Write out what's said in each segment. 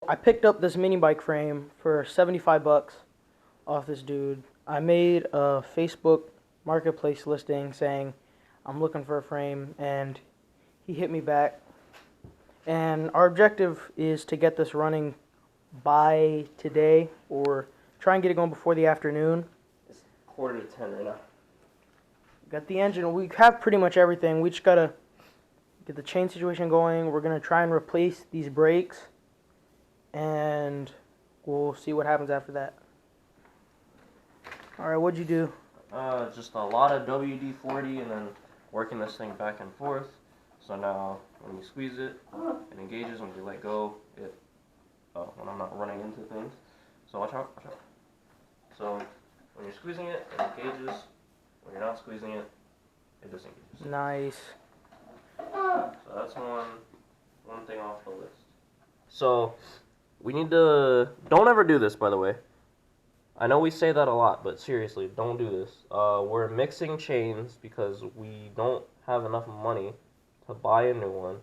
I picked up this mini bike frame for 75 bucks off this dude. I made a Facebook marketplace listing saying I'm looking for a frame, and he hit me back. And our objective is to get this running by today, or try and get it going before the afternoon. It's 9:45 right now. Got the engine. We have pretty much everything. We just gotta get the chain situation going. We're gonna try and replace these brakes, and we'll see what happens after that. All right, what'd you do? Just a lot of WD-40 and then working this thing back and forth. So now when you squeeze it, it engages. When you let go, when I'm not running into things. So watch out, watch out. So when you're squeezing it, it engages. When you're not squeezing it, it disengages. Nice. So that's one thing off the list. So we need to, don't ever do this, by the way. I know we say that a lot, but seriously, don't do this. We're mixing chains because we don't have enough money to buy a new one,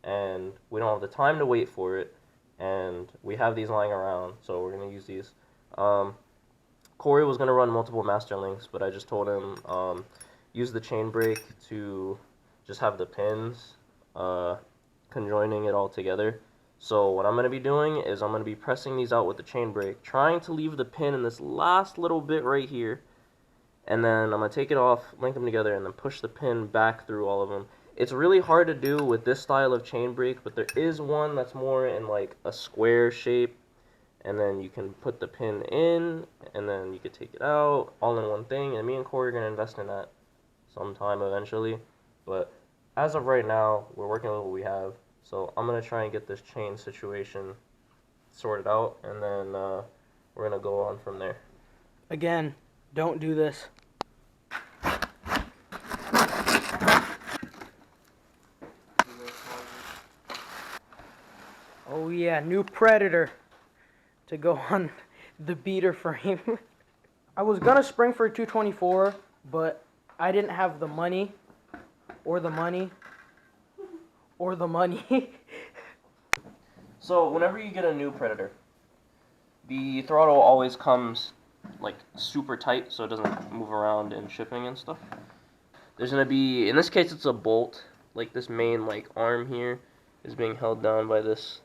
and we don't have the time to wait for it, and we have these lying around, so we're going to use these. Corey was going to run multiple master links, but I just told him use the chain brake to just have the pins conjoining it all together. So what I'm going to be doing is I'm going to be pressing these out with the chain brake, trying to leave the pin in this last little bit right here, and then I'm going to take it off, link them together, and then push the pin back through all of them. It's really hard to do with this style of chain brake, but there is one that's more in like a square shape, and then you can put the pin in, and then you could take it out, all in one thing, and me and Corey are going to invest in that sometime eventually. But as of right now, we're working with what we have. So I'm going to try and get this chain situation sorted out, and then we're going to go on from there. Again, don't do this. Oh yeah, new Predator to go on the beater frame. I was going to spring for a 224, but I didn't have the money, or the money. So whenever you get a new Predator, the throttle always comes like super tight so it doesn't move around in shipping and stuff. There's going to be, in this case it's a bolt, like this main like arm here is being held down by this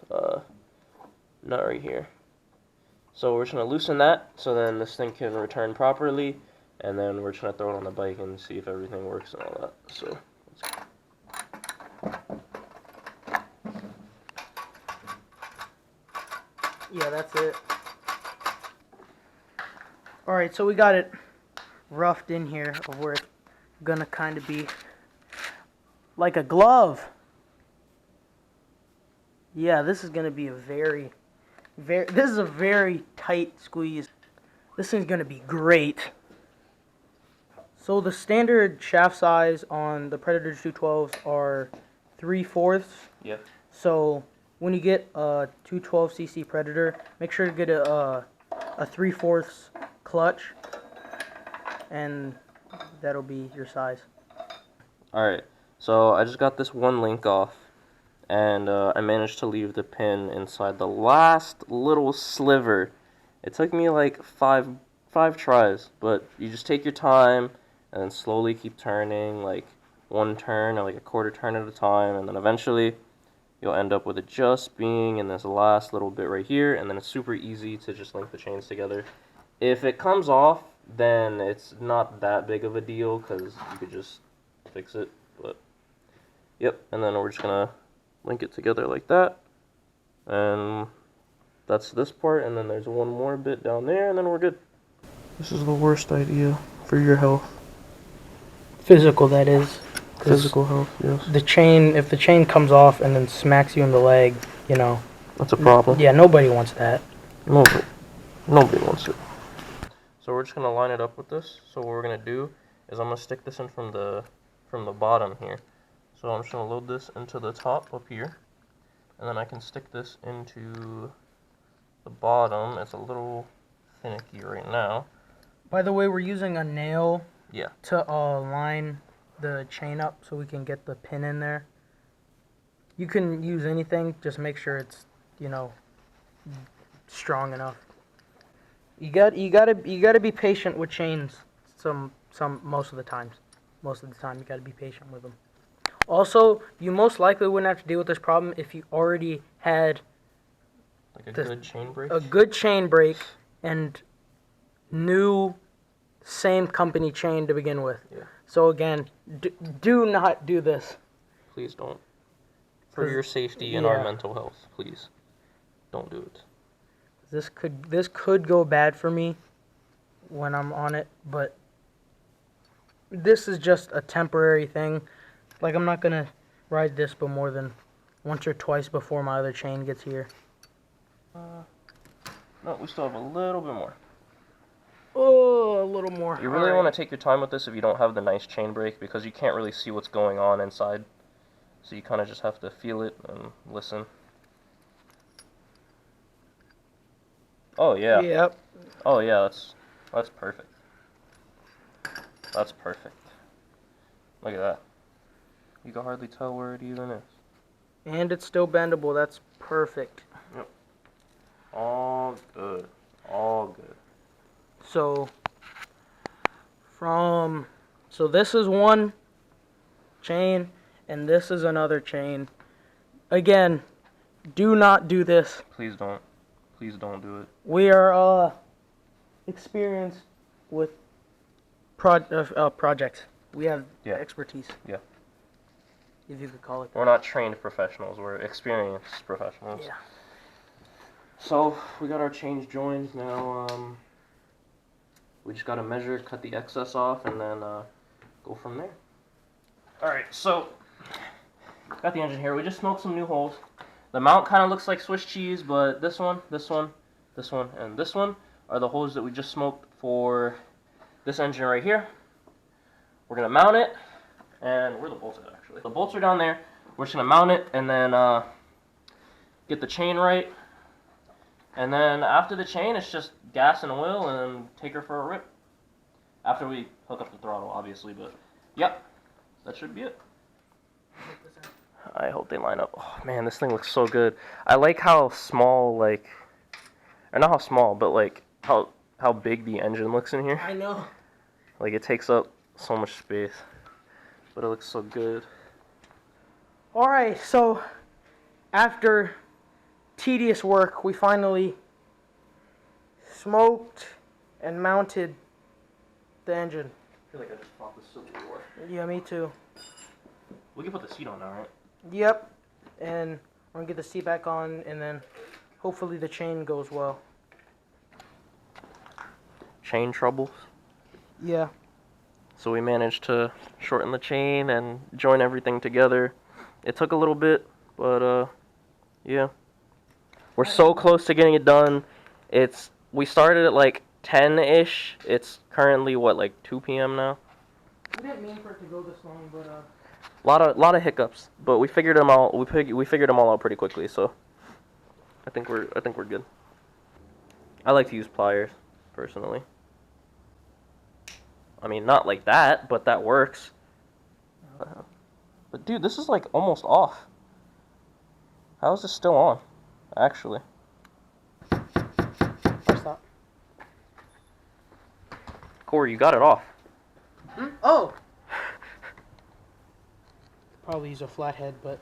nut right here. So we're just going to loosen that so then this thing can return properly, and then we're just going to throw it on the bike and see if everything works and all that. So let's go. Yeah, that's it. Alright, so we got it roughed in here of where it's gonna kind of be like a glove. Yeah, this is gonna be a very tight squeeze. This thing's gonna be great. So the standard shaft size on the Predator 212s are 3/4. Yeah. So when you get a 212cc Predator, make sure to get a 3/4 clutch, and that'll be your size. Alright, so I just got this one link off, and I managed to leave the pin inside the last little sliver. It took me like five tries, but you just take your time and then slowly keep turning, like one turn or like a quarter turn at a time, and then eventually you'll end up with it just being in this last little bit right here, and then it's super easy to just link the chains together. If it comes off, then it's not that big of a deal because you could just fix it. But yep, and then we're just gonna link it together like that, and that's this part, and then there's one more bit down there, and then we're good. This is the worst idea for your health. Physical, that is. Physical health, yes. The chain, if the chain comes off and then smacks you in the leg, you know. That's a problem. Yeah, nobody wants that. Nobody wants it. So we're just gonna line it up with this. So what we're gonna do is I'm gonna stick this in from the bottom here. So I'm just gonna load this into the top up here, and then I can stick this into the bottom. It's a little finicky right now. By the way, we're using a nail to line the chain up so we can get the pin in there. You can use anything, just make sure it's, you know, strong enough. You gotta be patient with chains. Most of the times. Most of the time, you gotta be patient with them. Also, you most likely wouldn't have to deal with this problem if you already had Like a good chain break? a good chain break and new same company chain to begin with. Yeah. So again, do not do this. Please don't. For your safety and our mental health, please don't do it. This could go bad for me when I'm on it, but this is just a temporary thing. Like, I'm not gonna ride this but more than once or twice before my other chain gets here. No, we still have a little bit more. Oh, a little more. You really want to take your time with this if you don't have the nice chain break, because you can't really see what's going on inside. So you kind of just have to feel it and listen. Oh yeah. Yep. Oh yeah, that's perfect. That's perfect. Look at that. You can hardly tell where it even is. And it's still bendable. That's perfect. Yep. All good. All good. So this is one chain and this is another chain. Again, do not do this. Please don't. Please don't do it. We are experienced with projects. We have expertise. Yeah. If you could call it that. We're not trained professionals. We're experienced professionals. Yeah. So we got our change joins now. We just gotta measure, cut the excess off, and then go from there. All right. So got the engine here. We just smoked some new holes. The mount kind of looks like Swiss cheese, but this one, this one, this one, and this one are the holes that we just smoked for this engine right here. We're gonna mount it, and where are the bolts at actually? The bolts are down there. We're just gonna mount it and then get the chain right. And then after the chain, it's just gas and oil and take her for a rip. After we hook up the throttle, obviously, but yep, that should be it. I hope they line up. Oh man, this thing looks so good. I like how small, like, or not how small, but like how big the engine looks in here. I know. Like, it takes up so much space, but it looks so good. All right, so after tedious work, we finally smoked and mounted the engine. I feel like I just fought the Civil War. Yeah, me too. We can put the seat on now, right? Yep, and I'm gonna get the seat back on, and then hopefully the chain goes well. Chain troubles. Yeah. So we managed to shorten the chain and join everything together. It took a little bit, but yeah. We're so close to getting it done. We started at like 10-ish. It's currently what, like 2 p.m. now? We didn't mean for it to go this long, but lot of hiccups, but we figured them out. We figured them all out pretty quickly, so I think we're good. I like to use pliers personally. I mean, not like that, but that works. But dude, this is like almost off. How is this still on? Actually. stop. Corey, you got it off. Oh! Probably use a flathead, but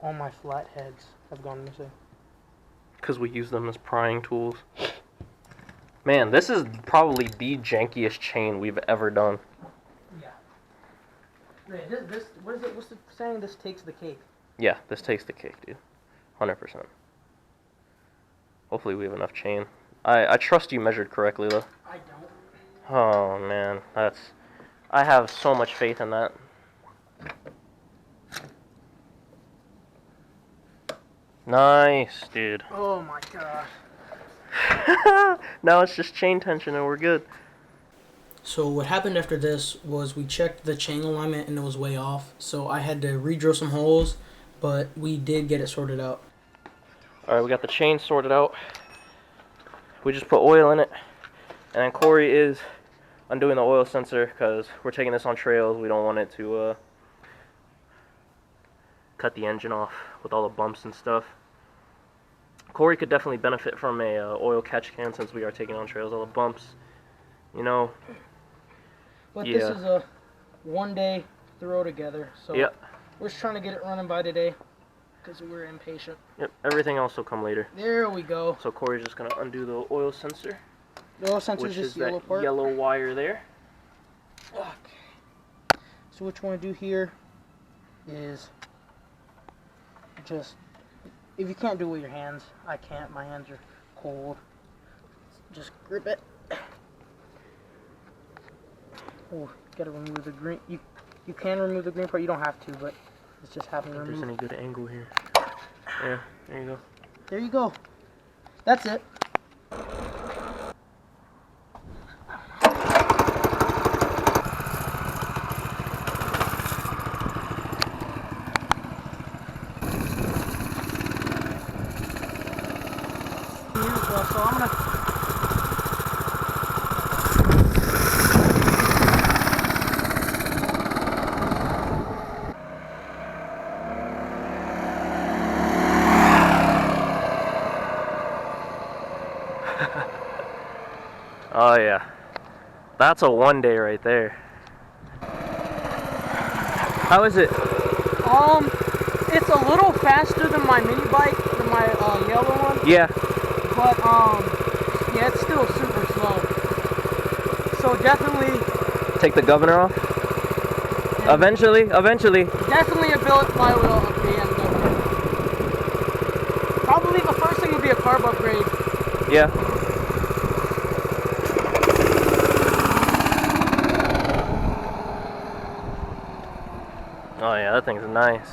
all my flatheads have gone missing. Because we use them as prying tools. Man, this is probably the jankiest chain we've ever done. Yeah. What's the saying? This takes the cake. Yeah, this takes the cake, dude. 100%. Hopefully we have enough chain. I trust you measured correctly, though. I don't. Oh, man. I have so much faith in that. Nice, dude. Oh my gosh. Now it's just chain tension and we're good. So what happened after this was we checked the chain alignment and it was way off. So I had to re-drill some holes, but we did get it sorted out. Alright, we got the chain sorted out. We just put oil in it. And then Corey is undoing the oil sensor because we're taking this on trails. We don't want it to cut the engine off with all the bumps and stuff. Corey could definitely benefit from a oil catch can since we are taking on trails. All the bumps, you know. But Yeah. this is a one-day throw together, so Yep. we're just trying to get it running by today because we're impatient. Yep. Everything else will come later. There we go. So Corey's just gonna undo the oil sensor, The oil sensor which is is this yellow that part. yellow wire there. Okay. So what you want to do here is just, if you can't do it with your hands, I can't. My hands are cold. Just grip it. Oh, gotta remove the green. You can remove the green part. You don't have to, but it's just having to If there's remove. any good angle here. Yeah. There you go. There you go. That's it. So I'm gonna. Oh yeah. That's a one day right there. How is it? It's a little faster than my mini bike, than my yellow one. Yeah. But yeah, it's still super slow. So definitely. Take the governor off. Eventually. Definitely a billet flywheel up the end governor. Probably the first thing would be a carb upgrade. Yeah. Oh yeah, that thing's nice.